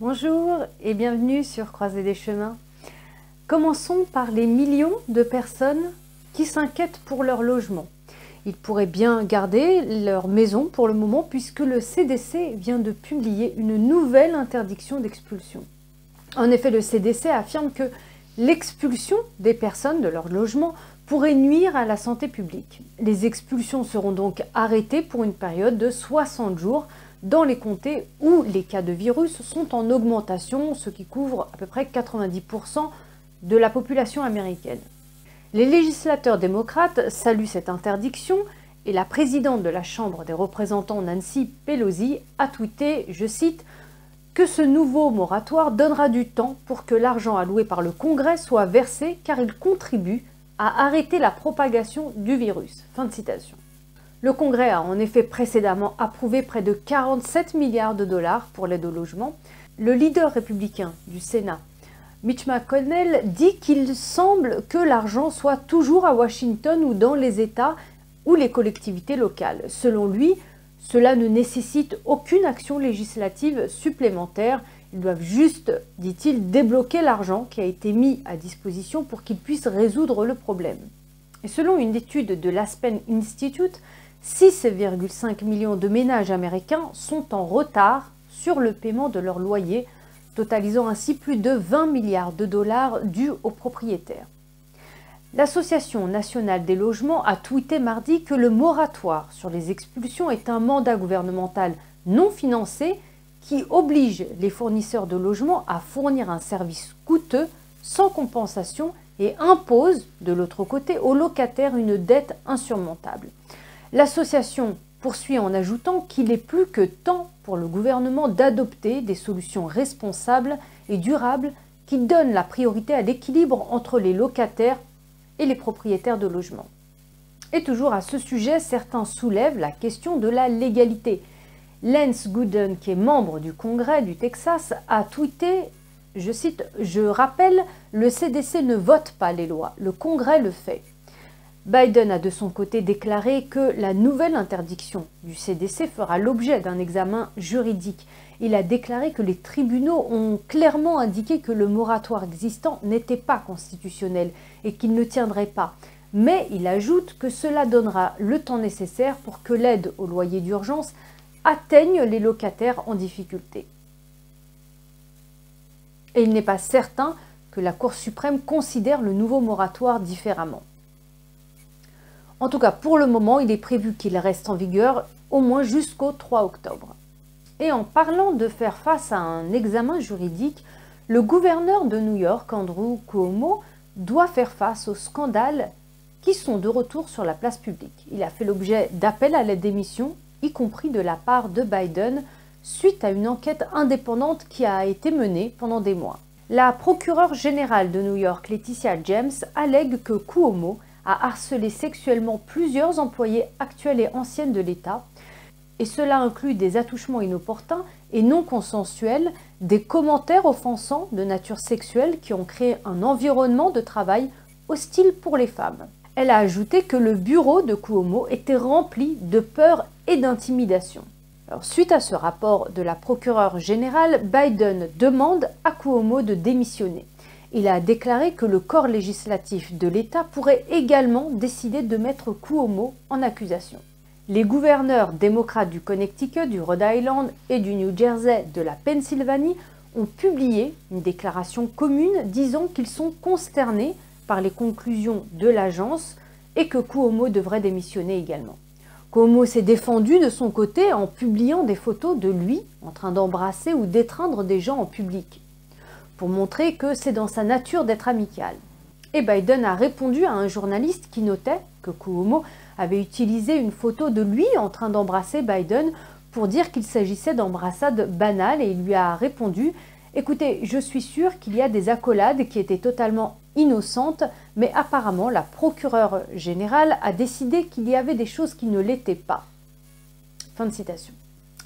Bonjour et bienvenue sur Croisée des chemins. Commençons par les millions de personnes qui s'inquiètent pour leur logement. Ils pourraient bien garder leur maison pour le moment puisque le CDC vient de publier une nouvelle interdiction d'expulsion. En effet, le CDC affirme que l'expulsion des personnes de leur logement pourrait nuire à la santé publique. Les expulsions seront donc arrêtées pour une période de 60 jours dans les comtés où les cas de virus sont en augmentation, ce qui couvre à peu près 90% de la population américaine. Les législateurs démocrates saluent cette interdiction et la présidente de la Chambre des représentants, Nancy Pelosi, a tweeté, je cite, « que ce nouveau moratoire donnera du temps pour que l'argent alloué par le Congrès soit versé car il contribue à arrêter la propagation du virus. » Fin de citation. Le Congrès a en effet précédemment approuvé près de 47 milliards de dollars pour l'aide au logement. Le leader républicain du Sénat, Mitch McConnell, dit qu'il semble que l'argent soit toujours à Washington ou dans les États ou les collectivités locales. Selon lui, cela ne nécessite aucune action législative supplémentaire. Ils doivent juste, dit-il, débloquer l'argent qui a été mis à disposition pour qu'ils puissent résoudre le problème. Et selon une étude de l'Aspen Institute, 6,5 millions de ménages américains sont en retard sur le paiement de leur loyer, totalisant ainsi plus de 20 milliards de dollars dus aux propriétaires. L'Association nationale des logements a tweeté mardi que le moratoire sur les expulsions est un mandat gouvernemental non financé qui oblige les fournisseurs de logements à fournir un service coûteux sans compensation et impose, de l'autre côté, aux locataires une dette insurmontable. L'association poursuit en ajoutant qu'il est plus que temps pour le gouvernement d'adopter des solutions responsables et durables qui donnent la priorité à l'équilibre entre les locataires et les propriétaires de logements. Et toujours à ce sujet, certains soulèvent la question de la légalité. Lance Gooden, qui est membre du Congrès du Texas, a tweeté, je cite, « Je rappelle, le CDC ne vote pas les lois, le Congrès le fait ». Biden a de son côté déclaré que la nouvelle interdiction du CDC fera l'objet d'un examen juridique. Il a déclaré que les tribunaux ont clairement indiqué que le moratoire existant n'était pas constitutionnel et qu'il ne tiendrait pas. Mais il ajoute que cela donnera le temps nécessaire pour que l'aide au loyer d'urgence atteigne les locataires en difficulté. Et il n'est pas certain que la Cour suprême considère le nouveau moratoire différemment. En tout cas, pour le moment, il est prévu qu'il reste en vigueur au moins jusqu'au 3 octobre. Et en parlant de faire face à un examen juridique, le gouverneur de New York, Andrew Cuomo, doit faire face aux scandales qui sont de retour sur la place publique. Il a fait l'objet d'appels à la démission, y compris de la part de Biden, suite à une enquête indépendante qui a été menée pendant des mois. La procureure générale de New York, Letitia James, allègue que Cuomo a harcelé sexuellement plusieurs employés actuels et anciennes de l'État, et cela inclut des attouchements inopportuns et non consensuels, des commentaires offensants de nature sexuelle qui ont créé un environnement de travail hostile pour les femmes. Elle a ajouté que le bureau de Cuomo était rempli de peur et d'intimidation. Suite à ce rapport de la procureure générale, Biden demande à Cuomo de démissionner. Il a déclaré que le corps législatif de l'État pourrait également décider de mettre Cuomo en accusation. Les gouverneurs démocrates du Connecticut, du Rhode Island et du New Jersey de la Pennsylvanie ont publié une déclaration commune disant qu'ils sont consternés par les conclusions de l'agence et que Cuomo devrait démissionner également. Cuomo s'est défendu de son côté en publiant des photos de lui en train d'embrasser ou d'étreindre des gens en public, pour montrer que c'est dans sa nature d'être amical. Et Biden a répondu à un journaliste qui notait que Cuomo avait utilisé une photo de lui en train d'embrasser Biden pour dire qu'il s'agissait d'embrassades banales, et il lui a répondu « Écoutez, je suis sûr qu'il y a des accolades qui étaient totalement innocentes, mais apparemment la procureure générale a décidé qu'il y avait des choses qui ne l'étaient pas. » Fin de citation.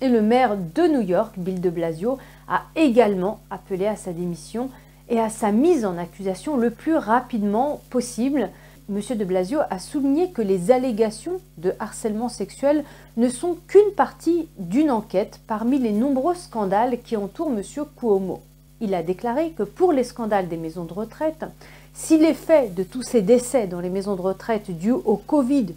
Et le maire de New York, Bill de Blasio, a également appelé à sa démission et à sa mise en accusation le plus rapidement possible. M. de Blasio a souligné que les allégations de harcèlement sexuel ne sont qu'une partie d'une enquête parmi les nombreux scandales qui entourent M. Cuomo. Il a déclaré que pour les scandales des maisons de retraite, si les faits de tous ces décès dans les maisons de retraite dus au Covid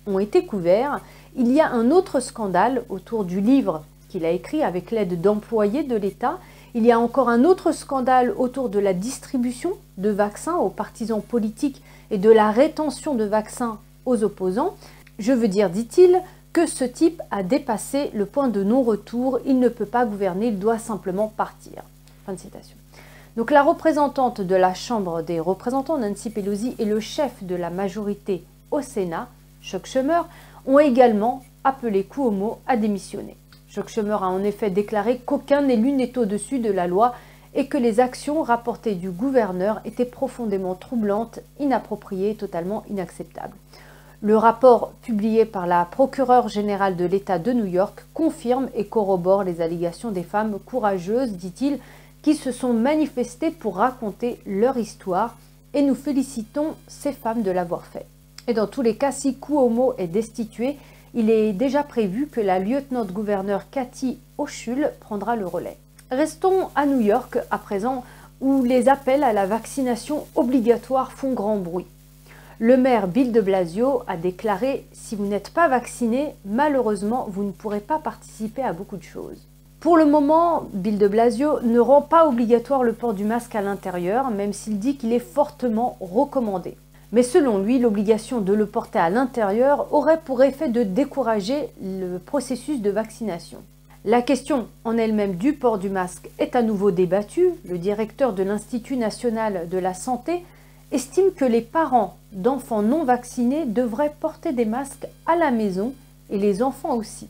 ont été couverts, il y a un autre scandale autour du livre qu'il a écrit avec l'aide d'employés de l'État. Il y a encore un autre scandale autour de la distribution de vaccins aux partisans politiques et de la rétention de vaccins aux opposants. Je veux dire, dit-il, que ce type a dépassé le point de non-retour. Il ne peut pas gouverner, il doit simplement partir. Fin de citation. Donc la représentante de la Chambre des représentants, Nancy Pelosi, et le chef de la majorité au Sénat, Chuck Schumer, ont également appelé Cuomo à démissionner. Chuck Schumer a en effet déclaré qu'aucun élu n'est au-dessus de la loi et que les actions rapportées du gouverneur étaient profondément troublantes, inappropriées et totalement inacceptables. Le rapport publié par la procureure générale de l'État de New York confirme et corrobore les allégations des femmes courageuses, dit-il, qui se sont manifestées pour raconter leur histoire, et nous félicitons ces femmes de l'avoir fait. Et dans tous les cas, si Cuomo est destitué, il est déjà prévu que la lieutenant-gouverneure Kathy Hochul prendra le relais. Restons à New York à présent, où les appels à la vaccination obligatoire font grand bruit. Le maire Bill de Blasio a déclaré « Si vous n'êtes pas vacciné, malheureusement, vous ne pourrez pas participer à beaucoup de choses ». Pour le moment, Bill de Blasio ne rend pas obligatoire le port du masque à l'intérieur, même s'il dit qu'il est fortement recommandé. Mais selon lui, l'obligation de le porter à l'intérieur aurait pour effet de décourager le processus de vaccination. La question en elle-même du port du masque est à nouveau débattue. Le directeur de l'Institut national de la santé estime que les parents d'enfants non vaccinés devraient porter des masques à la maison et les enfants aussi.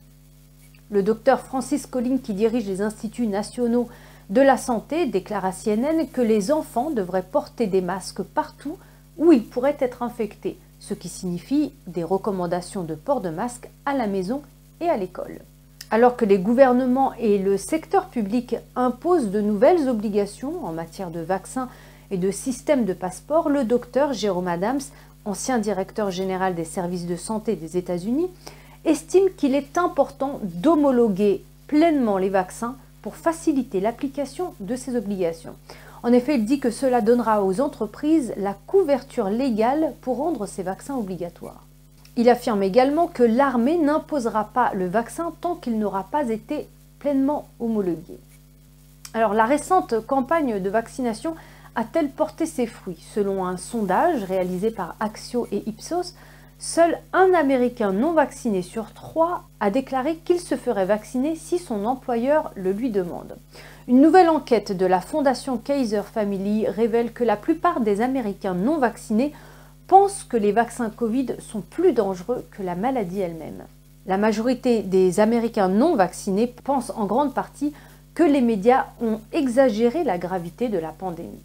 Le docteur Francis Collins, qui dirige les instituts nationaux de la santé, déclare à CNN que les enfants devraient porter des masques partout où ils pourraient être infectés, ce qui signifie des recommandations de port de masque à la maison et à l'école. Alors que les gouvernements et le secteur public imposent de nouvelles obligations en matière de vaccins et de système de passeport, le docteur Jérôme Adams, ancien directeur général des services de santé des États-Unis, estime qu'il est important d'homologuer pleinement les vaccins pour faciliter l'application de ces obligations. En effet, il dit que cela donnera aux entreprises la couverture légale pour rendre ces vaccins obligatoires. Il affirme également que l'armée n'imposera pas le vaccin tant qu'il n'aura pas été pleinement homologué. Alors, la récente campagne de vaccination a-t-elle porté ses fruits? Selon un sondage réalisé par Axio et Ipsos, seul un Américain non vacciné sur 3 a déclaré qu'il se ferait vacciner si son employeur le lui demande. Une nouvelle enquête de la fondation Kaiser Family révèle que la plupart des Américains non vaccinés pensent que les vaccins Covid sont plus dangereux que la maladie elle-même. La majorité des Américains non vaccinés pensent en grande partie que les médias ont exagéré la gravité de la pandémie.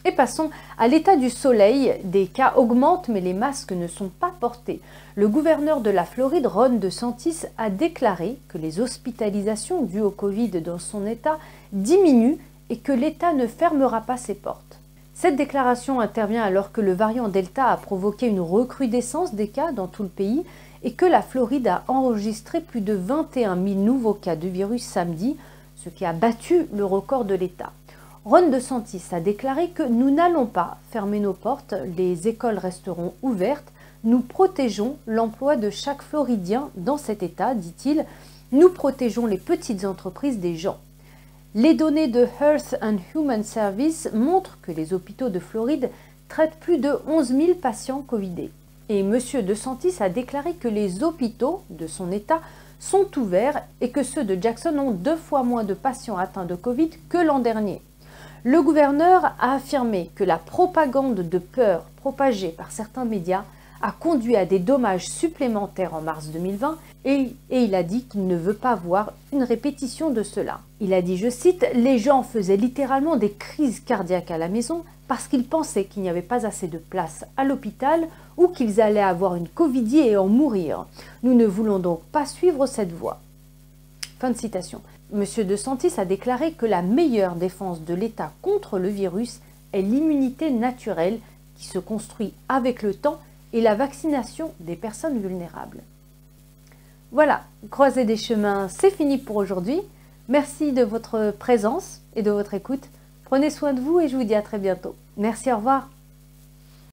Et passons à l'état du soleil. Des cas augmentent mais les masques ne sont pas portés. Le gouverneur de la Floride, Ron DeSantis, a déclaré que les hospitalisations dues au Covid dans son État diminuent et que l'État ne fermera pas ses portes. Cette déclaration intervient alors que le variant Delta a provoqué une recrudescence des cas dans tout le pays et que la Floride a enregistré plus de 21 000 nouveaux cas de virus samedi, ce qui a battu le record de l'État. Ron DeSantis a déclaré que nous n'allons pas fermer nos portes, les écoles resteront ouvertes, nous protégeons l'emploi de chaque Floridien dans cet État, dit-il, nous protégeons les petites entreprises des gens. Les données de Health and Human Services montrent que les hôpitaux de Floride traitent plus de 11 000 patients Covidés. Et M. DeSantis a déclaré que les hôpitaux de son État sont ouverts et que ceux de Jackson ont 2 fois moins de patients atteints de Covid que l'an dernier. Le gouverneur a affirmé que la propagande de peur propagée par certains médias a conduit à des dommages supplémentaires en mars 2020 et il a dit qu'il ne veut pas voir une répétition de cela. Il a dit, je cite, « Les gens faisaient littéralement des crises cardiaques à la maison parce qu'ils pensaient qu'il n'y avait pas assez de place à l'hôpital ou qu'ils allaient avoir une covidie et en mourir. Nous ne voulons donc pas suivre cette voie. » Fin de citation. M. DeSantis a déclaré que la meilleure défense de l'État contre le virus est l'immunité naturelle qui se construit avec le temps et la vaccination des personnes vulnérables. Voilà, Croisée des chemins, c'est fini pour aujourd'hui. Merci de votre présence et de votre écoute. Prenez soin de vous et je vous dis à très bientôt. Merci, au revoir.